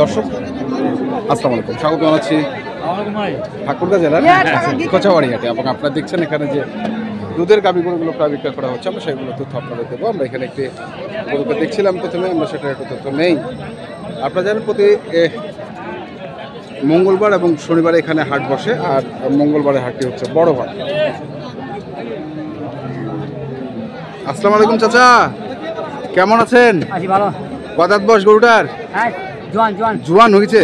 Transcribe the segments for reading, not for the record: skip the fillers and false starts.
দর্শক আসসালামু আলাইকুম, স্বাগত জানাচ্ছি ঠাকুরগাঁ জেলার কোচাবাড়ি হাটে। এবং আপনারা দেখছেন এখানে যে দুধের গাভী গরুগুলো প্রায় বিক্রয় করা হচ্ছে, আমরা সেগুলো তথ্য আপনাদের দেবো। আমরা এখানে একটি গরুকে দেখছিলাম প্রথমে, আমরা সেটার একটু তথ্য নেই। আপনারা জানেন প্রতি মঙ্গলবার এবং শনিবারে এখানে হাট বসে, আর মঙ্গলবারের হাটটি হচ্ছে বড় হাট। আসসালামু আলাইকুম চাচা, কেমন আছেন? কয় দাঁত বয়স গরুটার? জোয়ান হয়েছে,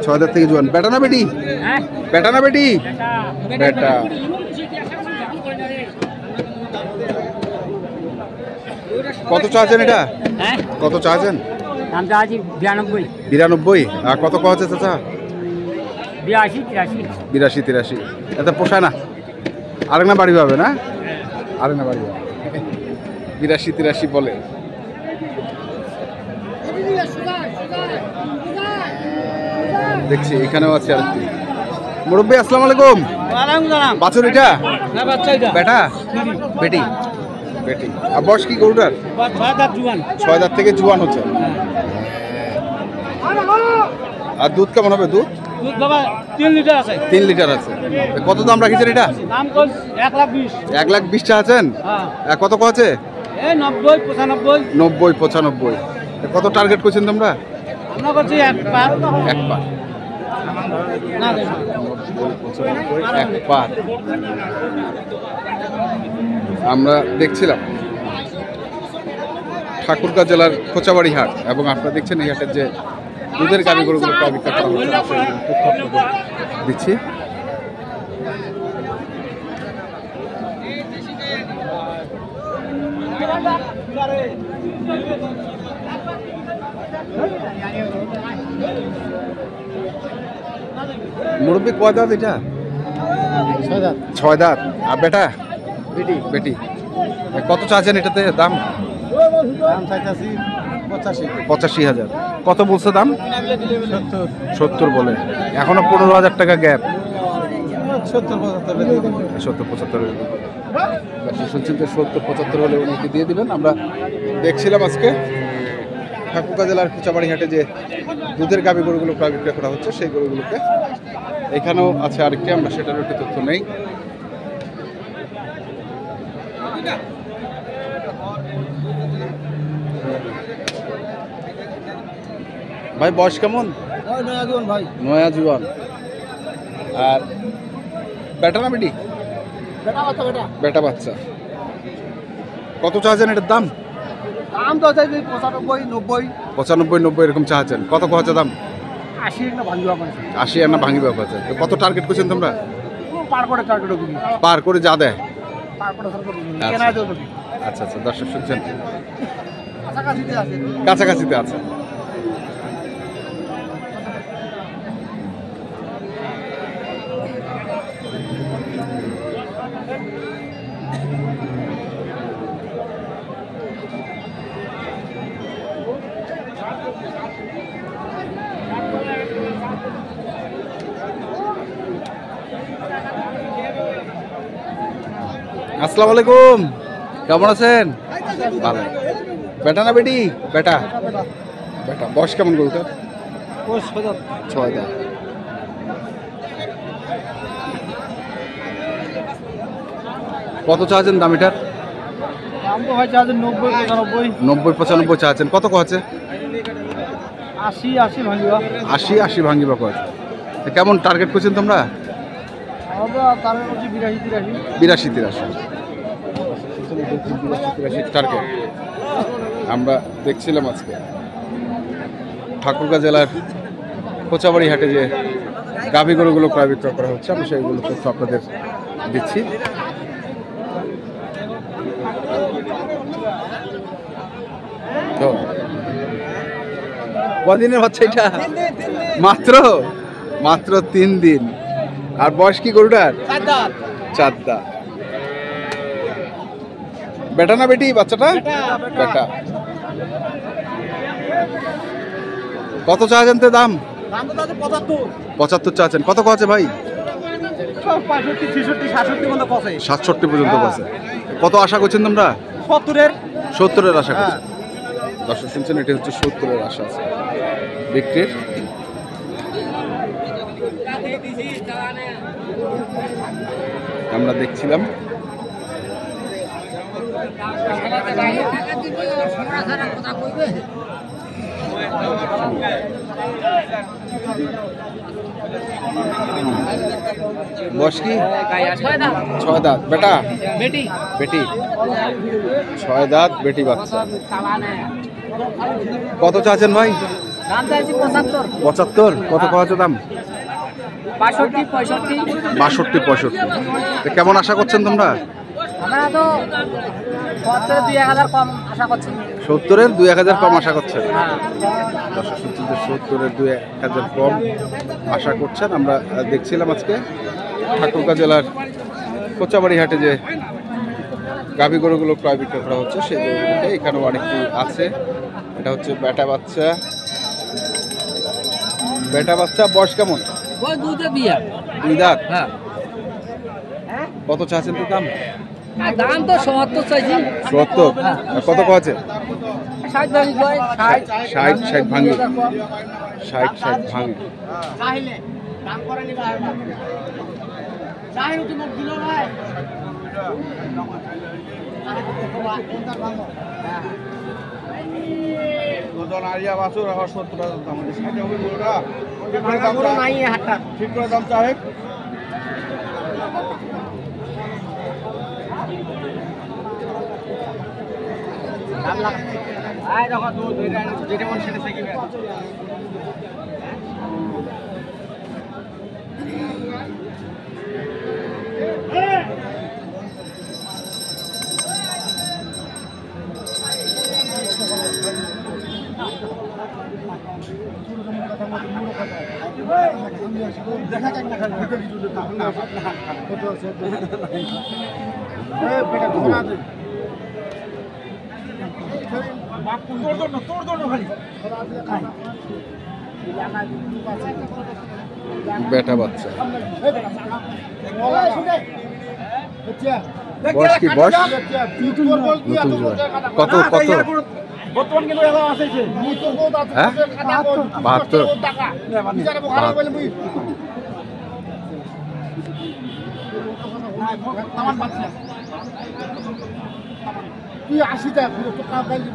6 দাঁত থেকে জোয়ান। বেটা না বেটি? বেটা না বেটি? বেটা। কত চাচ্ছেন এটা? কত চাচ্ছেন? 92। আর কত আছে চাচা? 82-83। এটা পোষায় না, আরেক না বাড়ি পাবে না? আরেক না বাড়ি পাবে, 82-83 বলে। দেখছি এখানেও আছে আর কি। মুরব্বী আসসালামু আলাইকুম। বাছুর এটা? বেটা বেটি? বেটি। আর বয়স কি গরুটার? 6 দাঁত থেকে জোয়ান হচ্ছে। আর দুধ কেমন হবে? দুধ 3 লিটার আছে। কত দাম রাখিছেন এটা? 1,20,000 চাচ্ছেন? কত আছে? 90-95। কত টার্গেট করছেন তোমরা? এক পার। আমরা দেখছিলাম ঠাকুরগাঁ জেলার কোচাবাড়ি হাট, এবং আপনারা দেখছেন এই হাটের যে দুধের গাভী গরুগুলো প্রায় বিক্রয় করা হচ্ছে, দিচ্ছি। মুরব্বী কয় দাঁত এটা? 6 দাঁত। আর বেটা? বেটি। কত চাচ্ছেন এটাতে দাম? 85,000। কত বলছে দাম? 70 বলে। এখনো 15,000 টাকা গ্যাপ। 70-75 শুনছেন যে 70-75 হলে উনি দিয়ে দিবেন। আমরা দেখছিলাম আজকে ঠাকুরগাঁ জেলার কোচাবাড়ি হাটে যে দুধের গাভী গরুগুলো প্রায় বিক্রয় করা হচ্ছে, সেই গরুগুলোকে এখানেও আছে আরেকটি, আমরা সেটার একটু তথ্য নেই। ভাই বয়স কেমন? নয়া জুয়ান। আর বেটা না বেটি? বেটা বাচ্চা। কত চাচ্ছেন এটার দাম? 95-90 এরকম চাচ্ছেন। কত আছে দাম? 80 না ভাঙিবা আছে। কত টার্গেট করছেন তোমরা? পার করে যা দেয়। আচ্ছা আচ্ছা, দর্শক শুনছেন কাছাকাছিতে আছে। আসসালামু আলাইকুম, কেমন আছেন? ভালো। বেটা না বেটি? বেটা। বেটা। বয়স কেমন গরুটা? 6 দাঁত। কত চাচ্ছেন দাম এটার? 90-95 চাচ্ছেন। কত আছে? 80 ভাঙিবা কয়। কেমন টার্গেট করছেন তোমরা? 82-83 টার্গেট। আমরা দেখছিলাম আজকে ঠাকুরগাঁ জেলার কোচাবাড়ি হাটে যে গাভী গরুগুলো প্রায় বিক্রয় করা হচ্ছে, আমি সেইগুলো তথ্য আপনাদের দিচ্ছি। তো কদিনের বাচ্চা এটা? মাত্র 3 দিন। আর বয়স কি গরুটার? 4 দাঁত। বেটা না বেটি বাচ্চাটা? বেটা। কত চাচ্ছেন দাম? 75 চাচ্ছেন। কত আছে ভাই? 67 পর্যন্ত আছে। কত আশা করছেন তোমরা? 70-এর আশা করছেন। দর্শক শুনছেন, এটি হচ্ছে 70-এর আশা আছে বিক্রির। আমরা দেখছিলাম বয়স কি? 6 দাঁত। বেটা বেটি? বেটি। 6 দাঁত বেটি বাচ্চা। কত চাচ্ছেন ভাই? দাম চাইছি 75। 75? কত পাওয়া দাম? 65 65। 62 65। কেমন আশা করছেন তোমরা? আমরা তো 70-1000 কম আশা করছি। 70-এর 2000 কম আশা করছেন? দর্শক শুনছেন যে 70-এর 2000 কম আশা করছেন। আমরা দেখছিলাম আজকে ঠাকুরগাঁ জেলার কোচাবাড়ি হাটে যে গাভী গরুগুলো ক্রয় বিক্রয় করা হচ্ছে সেই গরুগুলোতে এখানেও অনেকটি আছে। এটা হচ্ছে বেটা বাচ্চা। বেটা বাচ্চা বয়স কেমন? ওই দুধে বিয়া 2 দাঁত। হ্যাঁ। কত চাচ্ছেন তো দাম? দাম তো 70 চাইছি। 70? কত কছে? 60 ভাঙি কয় 60 60 ভাঙি। 60 60 ভাঙি। চাইলে দাম করে নিবা চাই তুমি দিল ভাই। ওজন আরিয়া বাছুর 70 দাম। 60 হবে বড়টা। পুরো নাই হাটটা। ঠিক করে দাম সাহেব। দাম লাগা আই দেখো দুধ যেটা মন সেটা শিখিবে। দেখা যাক না খালি কত আছে এ বেটা ঘোরা দে তোর জন্য খালি বেটা বাচ্চা। বয়স কি? বয়স নতুন জোয়ান। কত কত? বর্তমান কিন্তু এলা আছে যে হ্যাঁ 72 টাকা বিচারে বহারা বলে মুই আমার বাচ্চা তুই 80 টাকা পুরো টাকা গাইলি।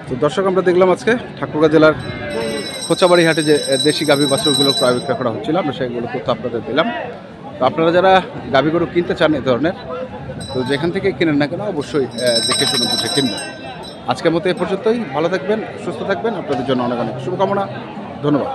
তো দর্শক আমরা দেখলাম আজকে ঠাকুরগাঁ জেলার কোচাবাড়ি হাটে যে দেশি গাভী বাছুরগুলো ক্রয় বিক্রয় করা হচ্ছিল, আমরা সেগুলো তথ্য আপনাদের দিলাম। তো আপনারা যারা গাভী গরু কিনতে চান এই ধরনের, তো যেখান থেকে কিনেন না কেন অবশ্যই দেখে শুনে বুঝে কিনবেন। আজকের মতো এ পর্যন্তই। ভালো থাকবেন, সুস্থ থাকবেন। আপনাদের জন্য অনেক অনেক শুভকামনা। ধন্যবাদ।